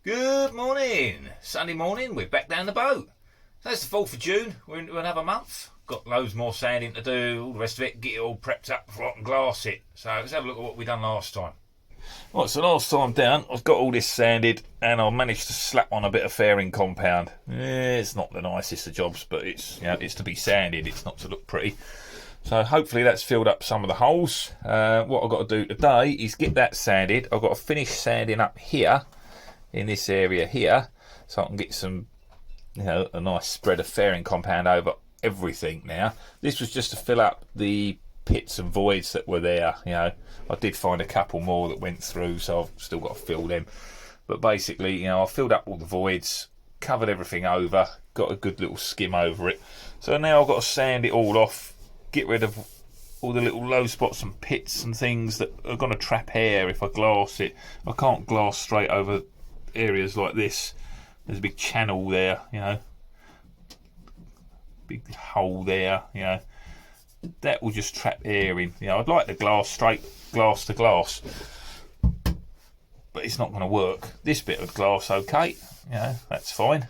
Good morning. Sunday morning, we're back down the boat. So that's the 4th of June. We're into another month. Got loads more sanding to do, all the rest of it. Get it all prepped up before I can glass it. So let's have a look at what we done last time. Right, so last time down, I've got all this sanded and I managed to slap on a bit of fairing compound. It's not the nicest of jobs, but it's it's to be sanded. It's not to look pretty. So hopefully that's filled up some of the holes. What I've got to do today is get that sanded. I've got to finish sanding up here, in this area here, so I can get some, a nice spread of fairing compound over everything now. This was just to fill up the pits and voids that were there. I did find a couple more that went through, so I've still got to fill them. But basically, I filled up all the voids, covered everything over, got a good little skim over it. So now I've got to sand it all off, get rid of all the little low spots and pits and things that are going to trap air if I glass it. I can't glass straight over areas like this. There's a big channel there, big hole there, that will just trap air in. I'd like the glass straight glass to glass, but it's not going to work. This bit of glass, okay, that's fine,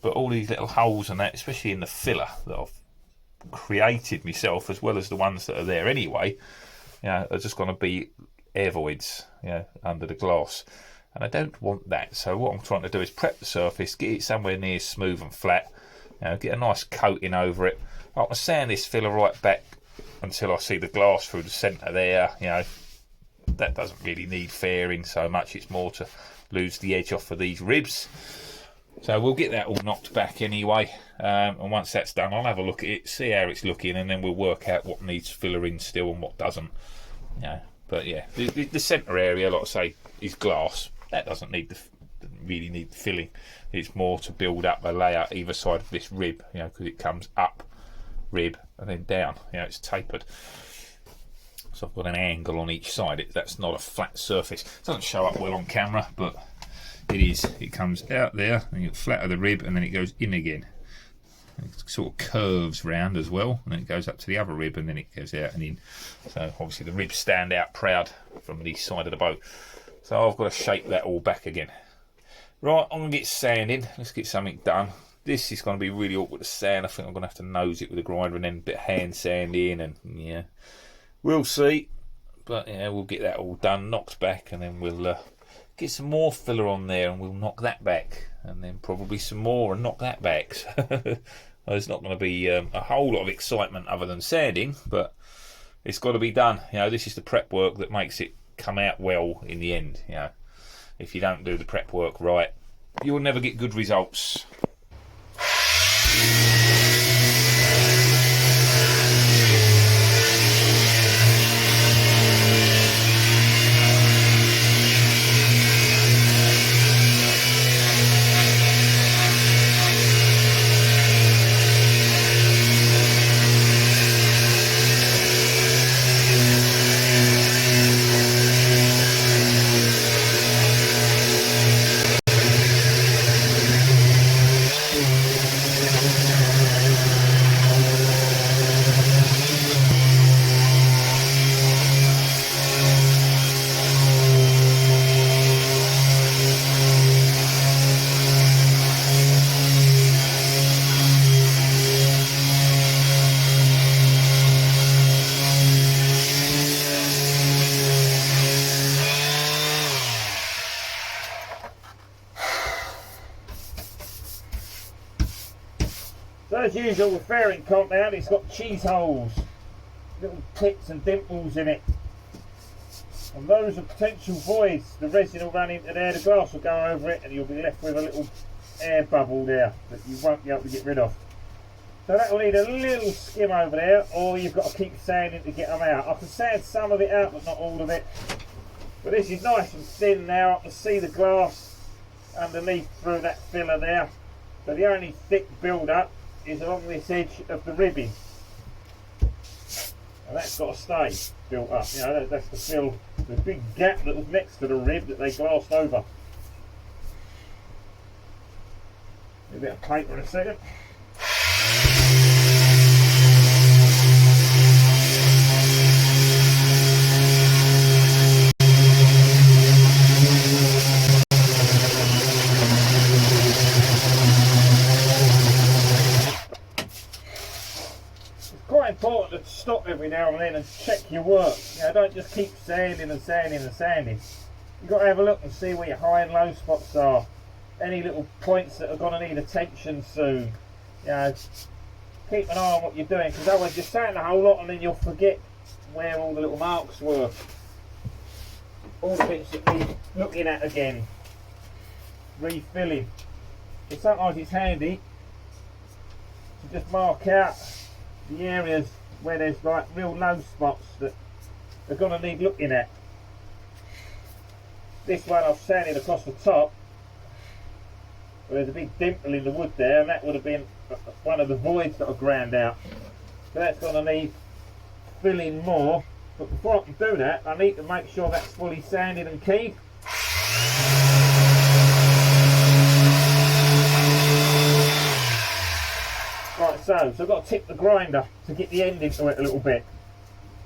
but all these little holes and that, especially in the filler that I've created myself, as well as the ones that are there anyway, are just going to be air voids, under the glass. And I don't want that, so what I'm trying to do is prep the surface, get it somewhere near smooth and flat, get a nice coating over it. I can sand this filler right back until I see the glass through the centre there. That doesn't really need fairing so much, it's more to lose the edge off of these ribs. So we'll get that all knocked back anyway, and once that's done I'll have a look at it, see how it's looking, and then we'll work out what needs fillering still and what doesn't. But yeah, the centre area, like I say, is glass. That doesn't really need the filling. It's more to build up a layer either side of this rib, because it comes up rib and then down. It's tapered. So I've got an angle on each side. That's not a flat surface. It doesn't show up well on camera, but it is. It comes out there, and you flatter the rib, and then it goes in again. It sort of curves round as well, and then it goes up to the other rib, and then it goes out and in. So obviously the ribs stand out proud from the side of the boat. So I've got to shape that all back again. Right, I'm going to get sanding. Let's get something done. This is going to be really awkward to sand. I think I'm going to have to nose it with a grinder and then a bit of hand sanding, and we'll see. But we'll get that all done, knocked back, and then we'll get some more filler on there, and we'll knock that back, and then probably some more and knock that back. So there's not going to be a whole lot of excitement other than sanding, but it's got to be done. This is the prep work that makes it come out well in the end. If you don't do the prep work right, you'll never get good results. So as usual with fairing compound, it's got cheese holes, little pits and dimples in it, and those are potential voids. The resin will run into there, the glass will go over it, and you'll be left with a little air bubble there that you won't be able to get rid of. So that will need a little skim over there, or you've got to keep sanding to get them out. I can sand some of it out, but not all of it. But this is nice and thin now. I can see the glass underneath through that filler there. So the only thick build-up is along this edge of the ribbing. And that's got to stay built up. That's to fill the big gap that was next to the rib that they glassed over. A bit of paper in a second. stop every now and then and check your work. You know, don't just keep sanding and sanding and sanding. You've got to have a look and see where your high and low spots are. Any little points that are going to need attention soon. You know, keep an eye on what you're doing, because otherwise you're sanding a whole lot and then you'll forget where all the little marks were. All the bits that need looking at again. Refilling. But sometimes it's handy to just mark out the areas where there's like real low spots that are going to need looking at. This one I've sanded across the top, where there's a big dimple in the wood there, and that would have been one of the voids that I ground out. So that's going to need filling more. But before I can do that, I need to make sure that's fully sanded and keyed. Right, so I've got to tip the grinder to get the end into it a little bit.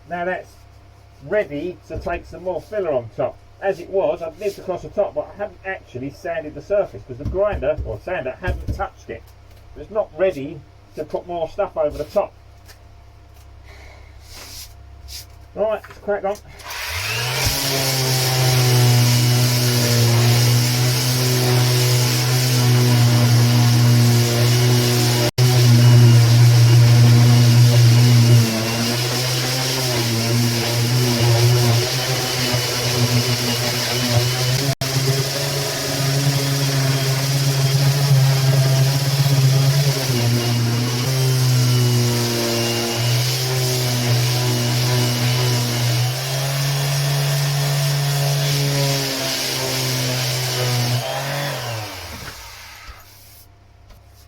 Now that's ready to take some more filler on top. As it was, I've nipped across the top, but I haven't actually sanded the surface because the grinder, or sander, hasn't touched it. It's not ready to put more stuff over the top. Right, let's crack on.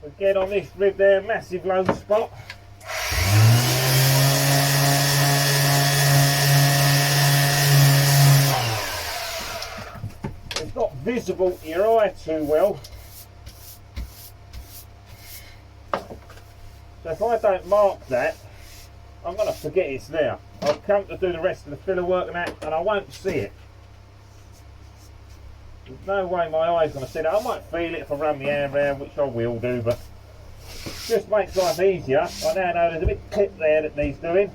Again on this rib there, massive low spot. It's not visible to your eye too well. So if I don't mark that, I'm going to forget it's there. I'll come to do the rest of the filler work and that, and I won't see it. There's no way my eye's going to see that. I might feel it if I run my hand around, which I will do, but just makes life easier. I now know there's a big clip there that needs doing.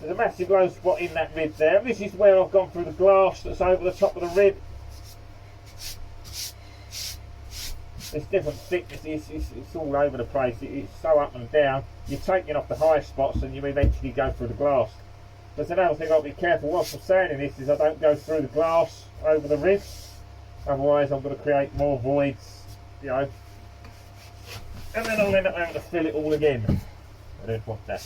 There's a massive low spot in that rib there. This is where I've gone through the glass that's over the top of the rib. There's different thicknesses, it's all over the place, it's so up and down. You're taking off the high spots and you eventually go through the glass. That's another thing I'll be careful whilst I'm sanding this, is I don't go through the glass over the ribs. Otherwise I'm going to create more voids, you know, and then I'll end up having to fill it all again. I don't want that.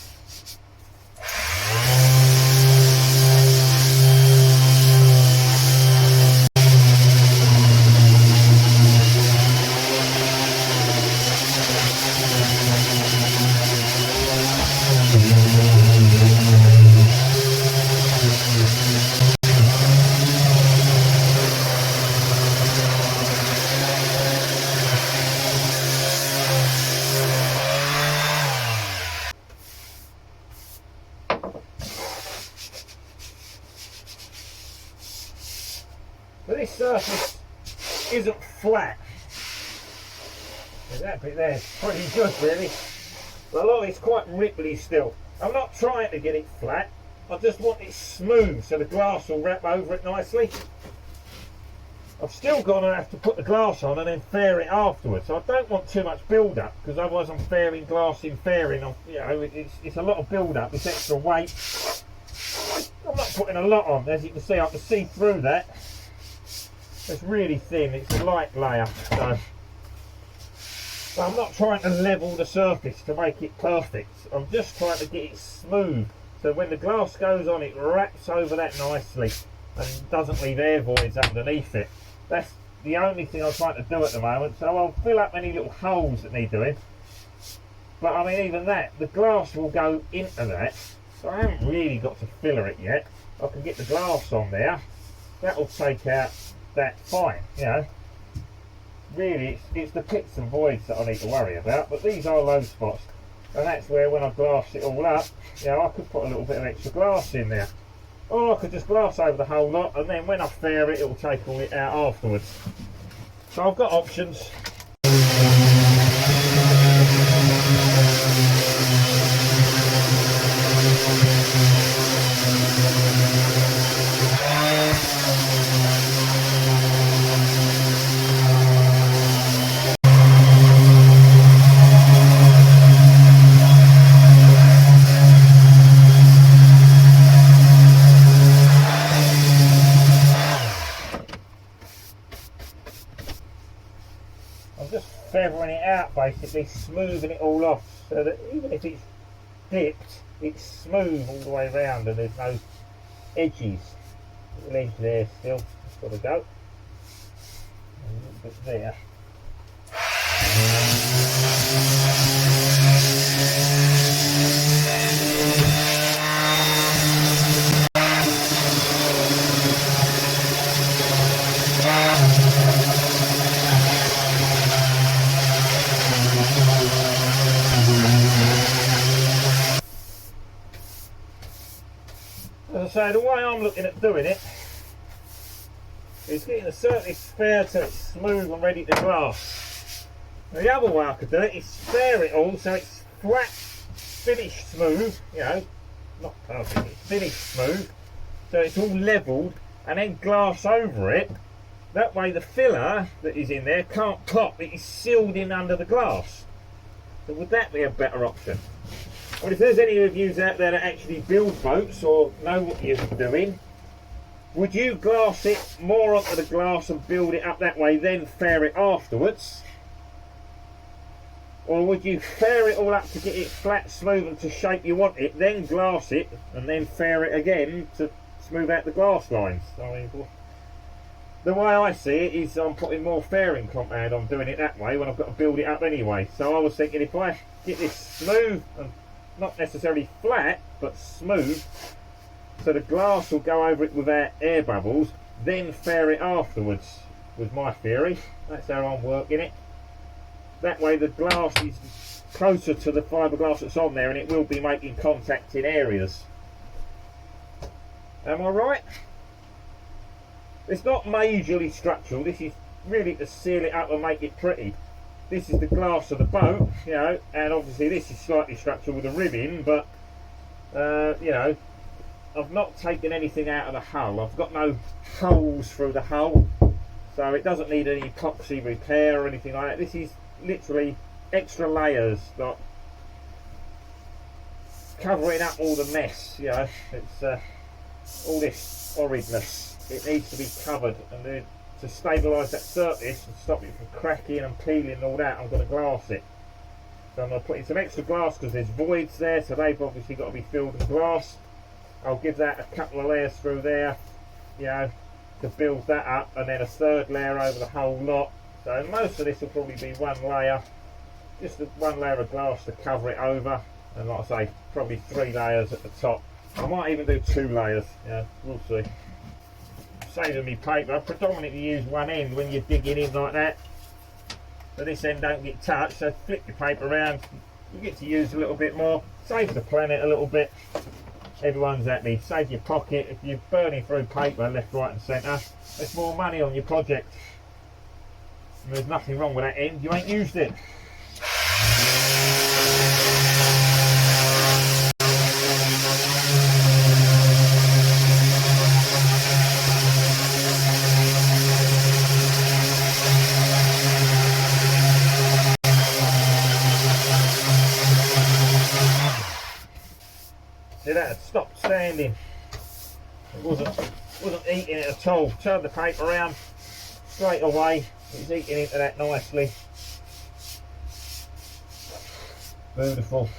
But this surface isn't flat. That bit there is pretty good really. But a lot of it's quite ripply still. I'm not trying to get it flat, I just want it smooth so the glass will wrap over it nicely. I've still got to have to put the glass on and then fair it afterwards. So I don't want too much build up, because otherwise I'm fairing glass in fairing. You know, it's a lot of build up, it's extra weight. I'm not putting a lot on, as you can see. I can see through that. It's really thin, it's a light layer, so but I'm not trying to level the surface to make it perfect. I'm just trying to get it smooth, so when the glass goes on it wraps over that nicely and doesn't leave air voids underneath it. That's the only thing I'm trying to do at the moment. So I'll fill up any little holes that need doing, but I mean even that, the glass will go into that, so I haven't really got to filler it yet. I can get the glass on there, that will take out that fine, you know. Really it's the pits and voids that I need to worry about, but these are low spots, and that's where when I glass it all up, you know, I could put a little bit of extra glass in there, or I could just glass over the whole lot, and then when I fair it, it'll take all it out afterwards. So I've got options. I'm just feathering it out basically, smoothing it all off so that even if it's dipped, it's smooth all the way around and there's no edges. Little edge there still, it's got to go. A little bit there. As I say, the way I'm looking at doing it is getting a certain spare so it's smooth and ready to glass. Now, the other way I could do it is spare it all so it's flat, finished smooth, you know, not perfect, it's finished smooth, so it's all levelled, and then glass over it. That way the filler that is in there can't pop, it is sealed in under the glass. So would that be a better option? Well, if there's any of you out there that actually build boats or know what you're doing, would you glass it more onto the glass and build it up that way, then fair it afterwards? Or would you fair it all up to get it flat, smooth and to shape you want it, then glass it and then fair it again to smooth out the glass lines? I mean, the way I see it is I'm putting more fairing compound on doing it that way when I've got to build it up anyway. So I was thinking if I get this smooth and not necessarily flat but smooth, so the glass will go over it without air bubbles, then fair it afterwards was my theory. That's how I'm working it. That way the glass is closer to the fiberglass that's on there and it will be making contact in areas. Am I right? It's not majorly structural, this is really to seal it up and make it pretty. This is the glass of the boat, you know, and obviously this is slightly structural with a ribbon, but you know, I've not taken anything out of the hull. I've got no holes through the hull, so it doesn't need any epoxy repair or anything like that. This is literally extra layers, like covering up all the mess, you know. It's all this horridness, it needs to be covered, and then to stabilise that surface and stop it from cracking and peeling and all that, I'm going to glass it. So I'm going to put in some extra glass because there's voids there, so they've obviously got to be filled with glass. I'll give that a couple of layers through there, you know, to build that up, and then a third layer over the whole lot. So most of this will probably be one layer, just one layer of glass to cover it over, and like I say, probably 3 layers at the top. I might even do 2 layers, yeah, we'll see. Saving me paper, I predominantly use one end when you're digging in like that, so this end don't get touched, so flip your paper around, you get to use a little bit more, saves the planet a little bit. Everyone's happy, save your pocket. If you're burning through paper left, right and centre, there's more money on your project. And there's nothing wrong with that end, you ain't used it. See, that had stopped standing. It wasn't eating it at all. Turn the paper around straight away. It's eating into that nicely. Beautiful.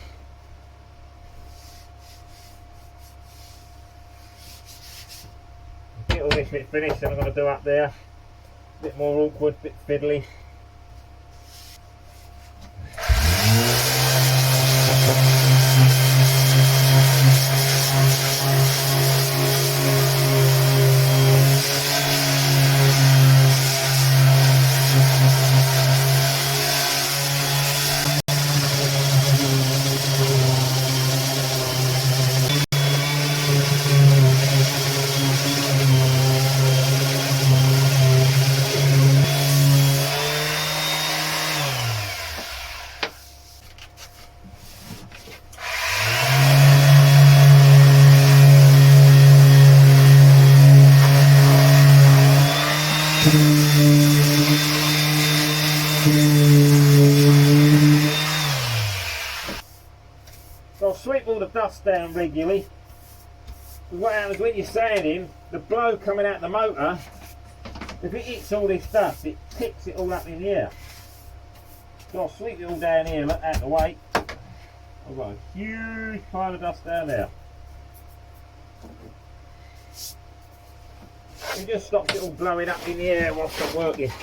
Get all this bit finished, and I'm going to do up there. A bit more awkward, bit fiddly. So I'll sweep all the dust down regularly. What happens when you're sanding, the blow coming out the motor, if it hits all this dust, it picks it all up in the air. So I'll sweep it all down here, look, out the way. I've got a huge pile of dust down there. It just stops it all blowing up in the air whilst I'm working.